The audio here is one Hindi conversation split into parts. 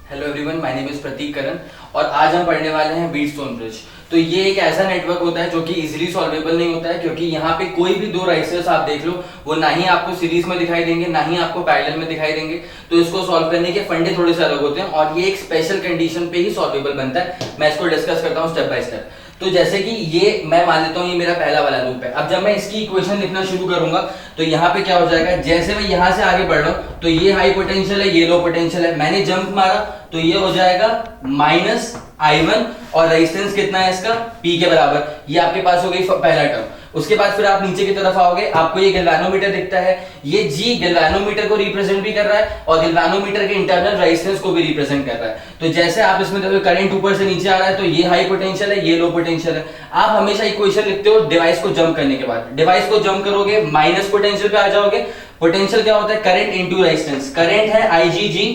Hello everyone, my name is Pratik Karan और आज हम पढ़ने वाले हैं व्हीटस्टोन ब्रिज। तो ये एक ऐसा नेटवर्क होता है जो कि इजीली सॉल्वेबल नहीं होता है, क्योंकि यहाँ पे कोई भी दो रेसिस्टर्स आप देख लो वो ना ही आपको सीरीज में दिखाई देंगे ना ही आपको पैरेलल में दिखाई देंगे। तो इसको सॉल्व करने के फंडे थोड़े से अलग होते हैं और ये एक स्पेशल कंडीशन पे ही सॉल्वेबल बनता है। मैं इसको डिस्कस करता हूँ स्टेप बाय स्टेप। तो जैसे कि ये मैं मान लेता हूँ ये मेरा पहला वाला लूप है। अब जब मैं इसकी इक्वेशन लिखना शुरू करूंगा तो यहाँ पे क्या हो जाएगा, जैसे मैं यहाँ से आगे बढ़ रहा हूँ तो ये हाई पोटेंशियल है, ये लो पोटेंशियल है। मैंने जंप मारा तो ये हो जाएगा माइनस I1 और रेजिस्टेंस कितना है इसका P के बराबर। ये आपके पास हो गई पहला टर्म। उसके बाद फिर आप नीचे की तरफ आओगे, आपको ये गैल्वेनोमीटर दिखता है। ये G गैल्वेनोमीटर को रिप्रेजेंट भी कर रहा है और गैल्वेनोमीटर के इंटरनल रेजिस्टेंस को भी रिप्रेजेंट कर रहा है। तो जैसे आप इसमें देखो करंट ऊपर से नीचे आ रहा है तो ये हाई पोटेंशियल है, ये लो पोटेंशियल है। आप हमेशा इक्वेशन लिखते हो डिवाइस को जंप करने के बाद। डिवाइस को जंप करोगे माइनस पोटेंशियल पे आ जाओगे। पोटेंशियल क्या होता है, करंट इनटू रेजिस्टेंस। करंट है IgG,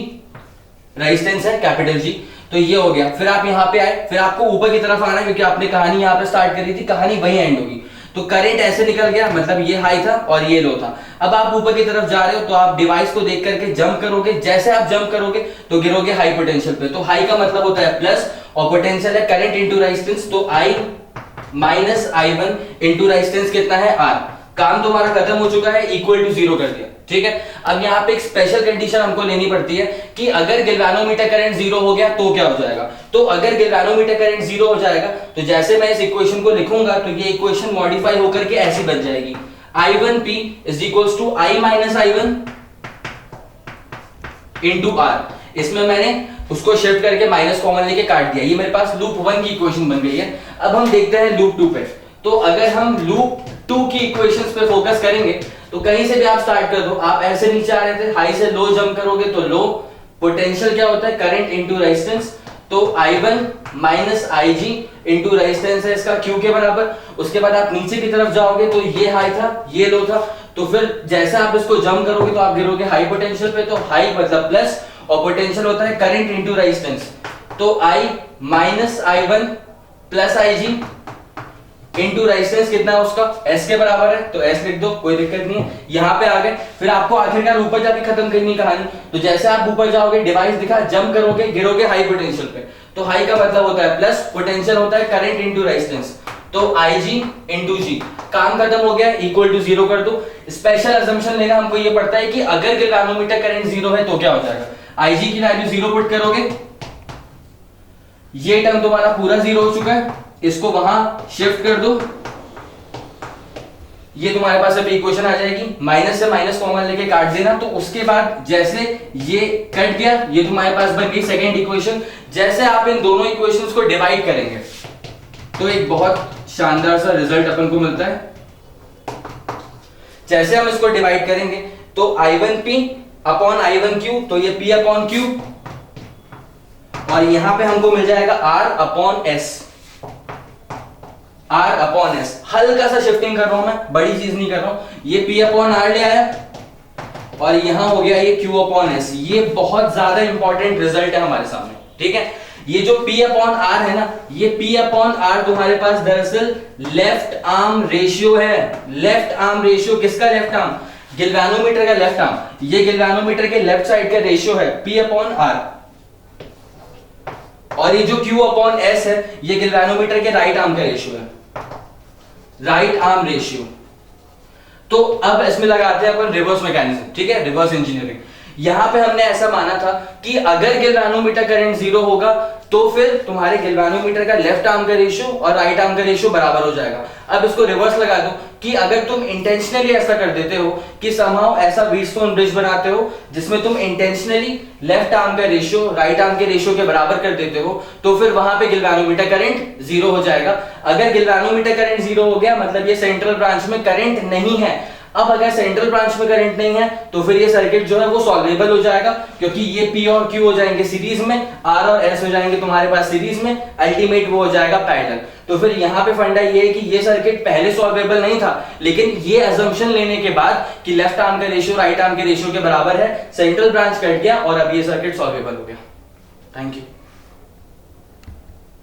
रेजिस्टेंस है कैपिटल G। तो ये हो गया। फिर आप यहाँ पे आए, फिर आपको ऊपर की तरफ आना है क्योंकि आपने कहानी यहाँ पे स्टार्ट करी थी, कहानी वही एंड होगी। तो करंट ऐसे निकल गया, मतलब ये हाई था और ये लो था। अब आप ऊपर की तरफ जा रहे हो तो आप डिवाइस को देख करके जंप करोगे। जैसे आप जंप करोगे तो गिरोगे हाई पोटेंशियल पे। तो हाई का मतलब होता है प्लस और पोटेंशियल है करंट इंटू रेजिस्टेंस। तो I minus I1 into resistance कितना है R। काम तुम्हारा खत्म हो चुका है, इक्वल टू 0 कर दिया। ठीक है। अब यहाँ पे एक स्पेशल कंडीशन हमको लेनी पड़ती है कि अगर गैल्वेनोमीटर करंट 0 हो गया तो क्या हो जाएगा। तो अगर गैल्वेनोमीटर करंट 0 हो जाएगा तो जैसे मैं इस इक्वेशन को लिखूंगा तो ये इक्वेशन मॉडिफाई होकर के ऐसी बन जाएगी, I1P is equals to I minus I1 into R। इसमें मैंने उसको शिफ्ट करके माइनस कॉमन लेके काट दिया। ये मेरे पास लूप 1 की इक्वेशन बन गई है। अब हम देखते हैं लूप 2 पे। तो अगर हम लूप 2 की इक्वेशंस पे फोकस करेंगे तो कहीं से भी आप स्टार्ट कर दो। आप ऐसे नीचे आ रहे थे, हाई से लो जंप करोगे तो लो। पोटेंशियल क्या होता है, करंट इनटू रेजिस्टेंस। तो I1 minus IG into resistance है इसका Q के बराबर। उसके बाद आप नीचे की तरफ जाओगे तो ये हाई था, ये लो था। तो फिर जैसे आप इसको जंप करोगे तो आप गिरोगे हाई पोटेंशियल पे। तो हाई मतलब प्लस और पोटेंशियल होता है करंट इनटू रेजिस्टेंस। तो I minus I1 plus IG into resistance कितना है उसका S के बराबर है। तो S लिख दो, कोई दिक्कत नहीं है। यहाँ पे आ गए, फिर आपको आखिरकार ऊपर जाके खत्म करनी है कहानी। तो जैसे आप ऊपर जाओगे, डिवाइस दिखा, जंप करोगे, गिरोगे हाई पोटेंशियल पे। तो हाई का मतलब होता है प्लस, पोटेंशियल होता है करंट इनटू रेजिस्टेंस। तो IG इंटू G। काम खत्म हो गया, इक्वल टू 0 कर दो। स्पेशल असम्पशन लेना हमको ये पड़ता है कि अगर गैल्वेनोमीटर करंट 0 है तो क्या हो जाएगा। IG की वैल्यू 0 पुट करोगे, ये टर्म तुम्हारा पूरा 0 हो चुका है। इसको वहां शिफ्ट कर दो, ये तुम्हारे पास अभी इक्वेशन आ जाएगी। माइनस से माइनस कॉमन लेके काट देना। तो उसके बाद जैसे ये कट गया, ये तुम्हारे पास बन गई सेकंड इक्वेशन। जैसे आप इन दोनों इक्वेशंस को डिवाइड करेंगे तो एक बहुत शानदार सा रिजल्ट अपन को मिलता है। जैसे हम इसको डिवाइड करेंगे तो I1P अपॉन I1Q, तो ये P अपॉन Q और यहां पे हमको मिल जाएगा R upon S। R upon S, हल्का सा शिफ्टिंग कर रहा हूं मैं, बड़ी चीज नहीं कर रहा हूं। ये P अपॉन R ले आया और यहां हो गया ये Q अपॉन S। ये बहुत ज्यादा इंपॉर्टेंट रिजल्ट है हमारे सामने। ठीक है। ये जो P अपॉन R है ना, ये P अपॉन R तुम्हारे पास दरअसल लेफ्ट आर्म रेशियो है। लेफ्ट आर्म रेशियो किसका लेफ्ट आर्म, गैल्वेनोमीटर का लेफ्ट आर्म। ये गैल्वेनोमीटर के लेफ्ट साइड का रेशियो है P अपॉन R। और ये जो Q अपॉन S है ये गैल्वेनोमीटर के राइट आर्म का रेशियो है, राइट आर्म रेशियो। तो अब इसमें लगाते हैं अपन रिवर्स मैकेनिज्म। ठीक है, रिवर्स इंजीनियरिंग। यहां पे हमने ऐसा माना था कि अगर गैल्वेनोमीटर करंट 0 होगा तो फिर तुम्हारे गैल्वेनोमीटर का लेफ्ट आर्म का रेशियो और राइट आर्म का रेशियो बराबर हो जाएगा। अब इसको रिवर्स लगा दो कि अगर तुम इंटेंशनली ऐसा कर देते हो कि समहाउ ऐसा व्हीटस्टोन ब्रिज बनाते हो जिसमें तुम इंटेंशनली लेफ्ट आर्म का रेशियो राइट आर्म के रेशियो के बराबर कर देते हो तो फिर वहां पे गैल्वेनोमीटर करंट 0 हो जाएगा। अगर गैल्वेनोमीटर करंट 0 हो गया मतलब ये सेंट्रल ब्रांच में करंट नहीं है। अब अगर सेंट्रल ब्रांच में करंट नहीं है तो फिर ये सर्किट जो है वो सॉल्वेबल हो जाएगा, क्योंकि ये P और Q हो जाएंगे सीरीज में, R और S हो जाएंगे तुम्हारे पास सीरीज में, अल्टीमेट वो हो जाएगा पैरेलल। तो फिर यहाँ पे फंडा ये है कि ये सर्किट पहले सॉल्वेबल नहीं था, लेकिन ये असम्पशन लेने के बाद कि लेफ्ट आर्म का रेशियो राइट आर्म के रेशियो के बराबर है, सेंट्रल ब्रांच कट गया और अब ये सर्किट सॉल्वेबल हो गया। Thank you.